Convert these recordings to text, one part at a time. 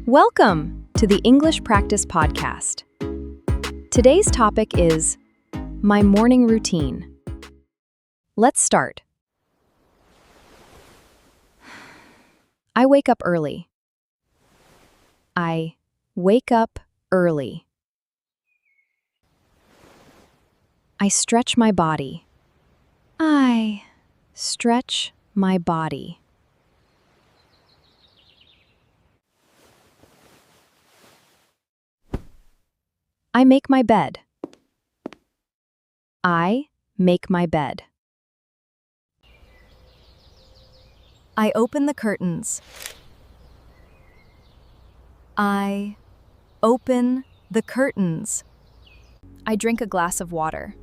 Welcome to the English Practice Podcast. Today's topic is my morning routine. Let's start. I wake up early. I wake up early. I stretch my body. I stretch my body. I make my bed. I make my bed. I open the curtains. I open the curtains. I drink a glass of water.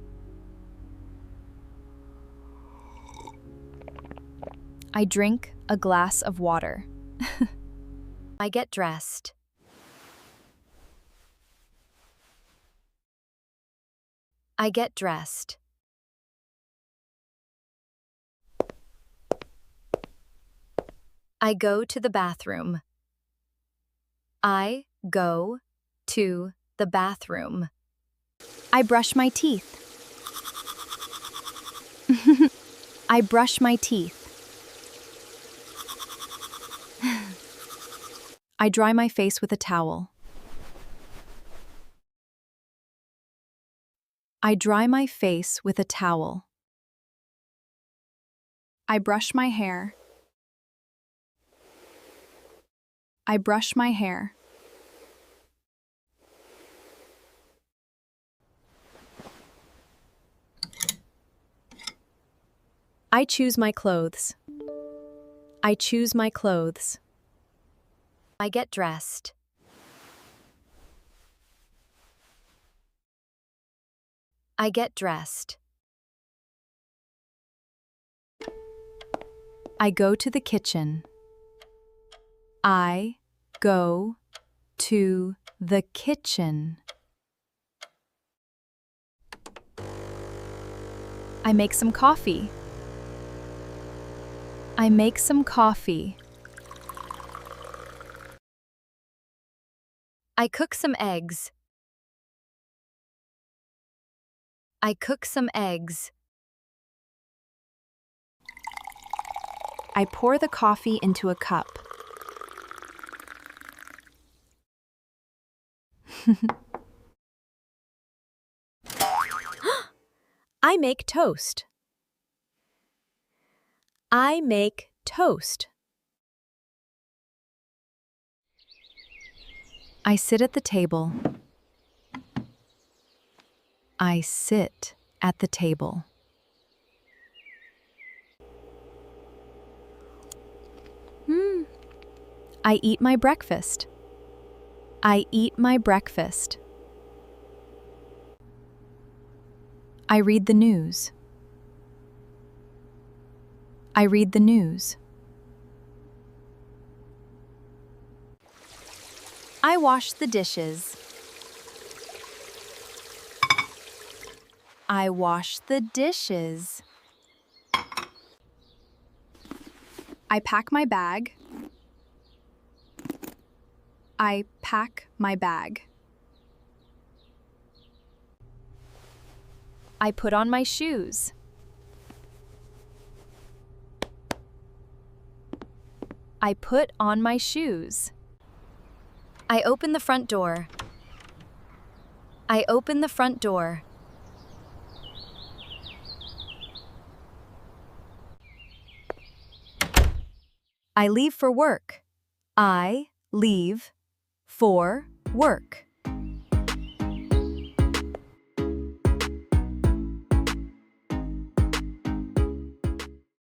I drink a glass of water. I get dressed. I get dressed. I go to the bathroom. I go to the bathroom. I brush my teeth. I brush my teeth. I dry my face with a towel. I dry my face with a towel. I brush my hair. I brush my hair. I choose my clothes. I choose my clothes. I get dressed. I get dressed. I go to the kitchen. I go to the kitchen. I make some coffee. I make some coffee. I cook some eggs. I cook some eggs. I pour the coffee into a cup. I make toast. I make toast. I sit at the table. I sit at the table. I eat my breakfast. I eat my breakfast. I read the news. I read the news. I wash the dishes. I wash the dishes. I pack my bag. I pack my bag. I put on my shoes. I put on my shoes. I open the front door. I open the front door. I leave for work. I leave for work.